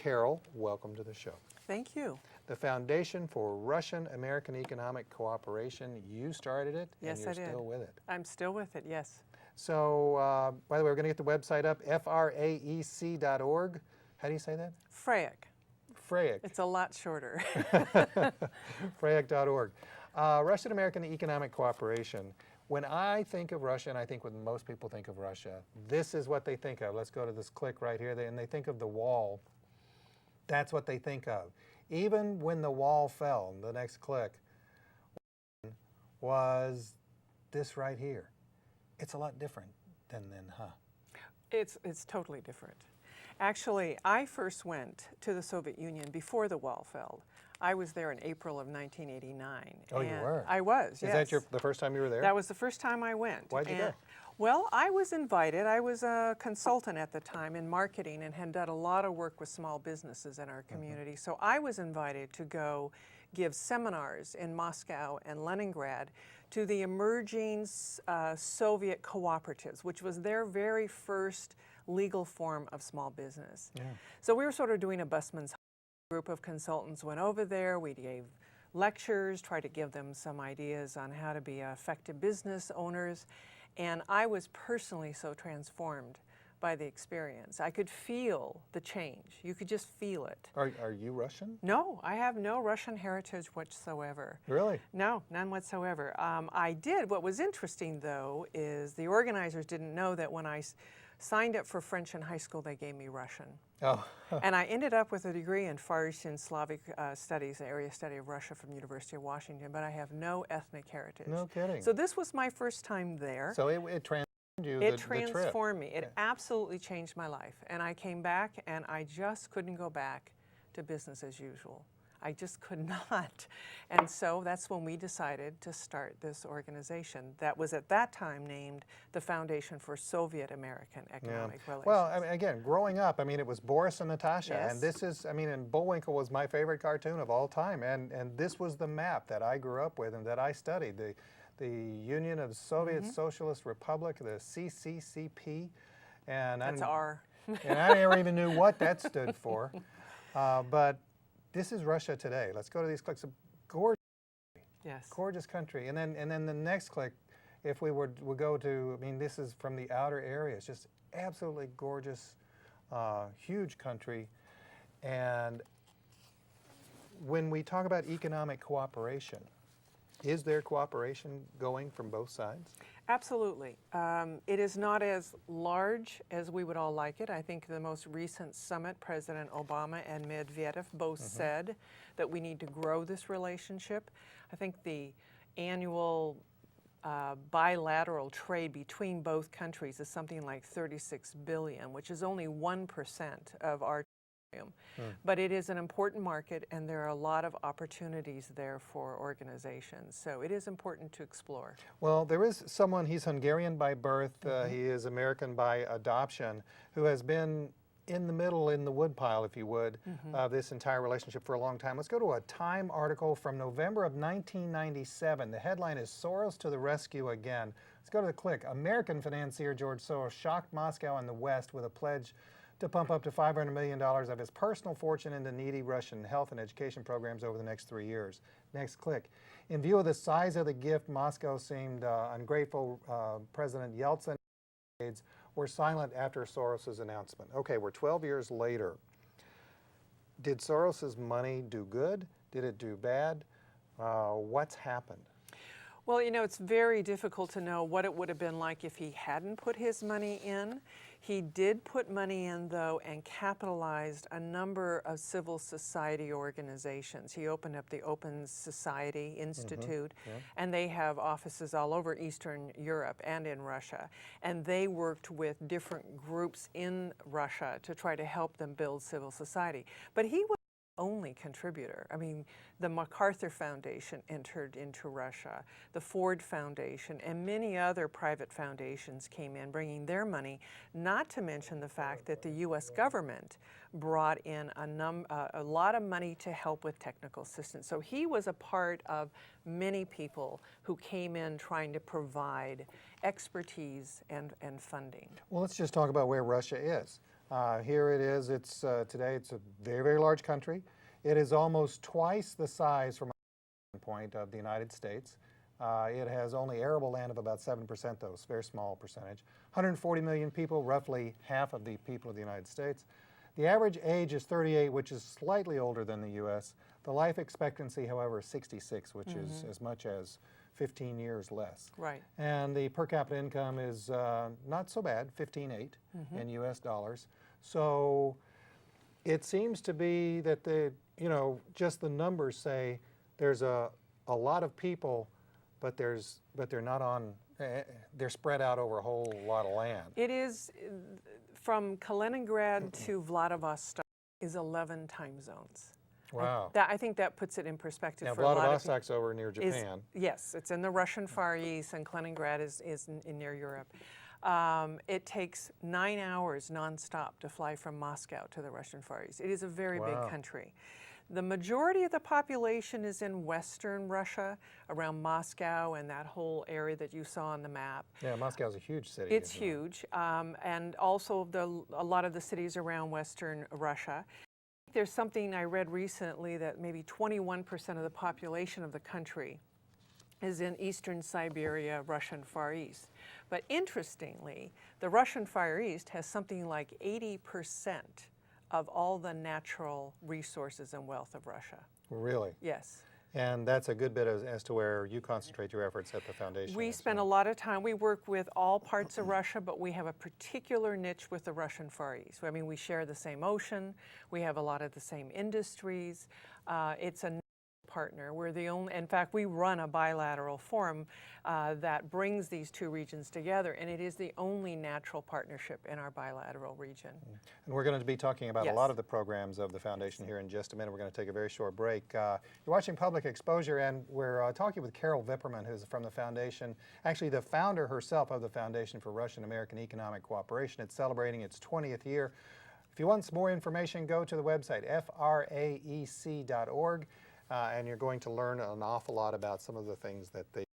Carol, welcome to the show. Thank you. The Foundation for Russian-American Economic Cooperation, you started it, Yes, and you're I did. still with it. I'm still with it, yes. So, by the way, we're going to get the website up, fraec.org. How do you say that? FRAEC. FRAEC. It's a lot shorter. FRAEC.org. Russian-American Economic Cooperation. When I think of Russia, and I think when most people think of Russia, this is what they think of. Let's go to this click right here, and they think of the wall. That's what they think of. Even when the wall fell, the next click was this right here. It's a lot different than then, huh? It's totally different. Actually, I first went to the Soviet Union before the wall fell. I was there in April of 1989. Oh, you were? I was, yes. Is that the first time you were there? That was the first time I went. Why'd you go? Well, I was invited. I was a consultant at the time in marketing and had done a lot of work with small businesses in our community. So I was invited to go give seminars in Moscow and Leningrad to the emerging Soviet cooperatives, which was their very first legal form of small business. Yeah. So we were sort of doing a busman's group of consultants went over there. We gave lectures, tried to give them some ideas on how to be effective business owners. And I was personally so transformed by the experience. I could feel the change. You could just feel it. Are you Russian? No, I have no Russian heritage whatsoever. Really? No, none whatsoever. I did. What was interesting, though, is the organizers didn't know that when I signed up for French in high school, they gave me Russian. Oh. And I ended up with a degree in Far Eastern Slavic Studies, the area study of Russia from University of Washington, but I have no ethnic heritage. No kidding. So this was my first time there. So it transformed you, It the transformed me. It Yeah. absolutely changed my life. And I came back and I just couldn't go back to business as usual. I just could not. And so that's when we decided to start this organization that was at that time named the Foundation for Soviet-American Economic Relations. Well, I mean, again, growing up, I mean, it was Boris and Natasha. Yes. And this is, I mean, and Bullwinkle was my favorite cartoon of all time. And this was the map that I grew up with and that I studied. The Union of Soviet Socialist Republic, the CCCP. And That's R. And I never even knew what that stood for. But this is Russia today. Let's go to these clicks. Gorgeous, Yes. gorgeous country. And then the next click, if we would go to, I mean, this is from the outer areas, just absolutely gorgeous, huge country. And when we talk about economic cooperation, is there cooperation going from both sides? Absolutely. It is not as large as we would all like it. I think the most recent summit, President Obama and Medvedev both said that we need to grow this relationship. I think the annual bilateral trade between both countries is something like $36 billion, which is only 1% of our volume. But it is an important market and there are a lot of opportunities there for organizations. So it is important to explore. Well, there is someone, he's Hungarian by birth, he is American by adoption, who has been in the middle, in the woodpile, if you would, of this entire relationship for a long time. Let's go to a Time article from November of 1997. The headline is Soros to the Rescue Again. Let's go to the click. American financier George Soros shocked Moscow and the West with a pledge to pump up to $500 million of his personal fortune into needy Russian health and education programs over the next 3 years. Next click. In view of the size of the gift, Moscow seemed ungrateful. President Yeltsin were silent after Soros's announcement. Okay, we're 12 years later. Did Soros's money do good? Did it do bad? What's happened? Well, you know, it's very difficult to know what it would have been like if he hadn't put his money in. He did put money in, though, and capitalized a number of civil society organizations. He opened up the Open Society Institute, and they have offices all over Eastern Europe and in Russia. And they worked with different groups in Russia to try to help them build civil society. But he was only contributor. I mean, the MacArthur Foundation entered into Russia, the Ford Foundation, and many other private foundations came in bringing their money, not to mention the fact that the U.S. government brought in a lot of money to help with technical assistance. So he was a part of many people who came in trying to provide expertise and funding. Well, let's just talk about where Russia is. Here it is. It's today. It's a very, very large country. It is almost twice the size from a standpoint of the United States. It has only arable land of about 7%, though. It's a very small percentage. 140 million people, roughly half of the people of the United States. The average age is 38, which is slightly older than the U.S. The life expectancy, however, is 66, which is as much as 15 years less. Right. And the per capita income is not so bad, 15.8 in U.S. dollars. So it seems to be that just the numbers say there's a lot of people, but they're not on. They're spread out over a whole lot of land. It is from Kaliningrad to Vladivostok is 11 time zones. Wow. I think that puts it in perspective Now, for a lot of people. Vladivostok's over near Japan. Yes, it's in the Russian Far East, and Kaliningrad is near Europe. It takes 9 hours nonstop to fly from Moscow to the Russian Far East. It is a very big country. The majority of the population is in western Russia, around Moscow and that whole area that you saw on the map. Yeah, Moscow's a huge city. It's huge, and also a lot of the cities around western Russia. There's something I read recently that maybe 21% of the population of the country is in eastern Siberia, Russian Far East. But interestingly, the Russian Far East has something like 80% of all the natural resources and wealth of Russia. Really? Yes. And that's a good bit as to where you concentrate your efforts at the foundation. We spend a lot of time, we work with all parts of Russia, but we have a particular niche with the Russian Far East. I mean, we share the same ocean, we have a lot of the same industries. It's a partner. We're the only, in fact, we run a bilateral forum that brings these two regions together, and it is the only natural partnership in our bilateral region. And we're going to be talking about a lot of the programs of the foundation here in just a minute. We're going to take a very short break. You're watching Public Exposure, and we're talking with Carol Vipperman, who's from the foundation, actually the founder herself of the Foundation for Russian-American Economic Cooperation. It's celebrating its 20th year. If you want some more information, go to the website, fraec.org. And you're going to learn an awful lot about some of the things that they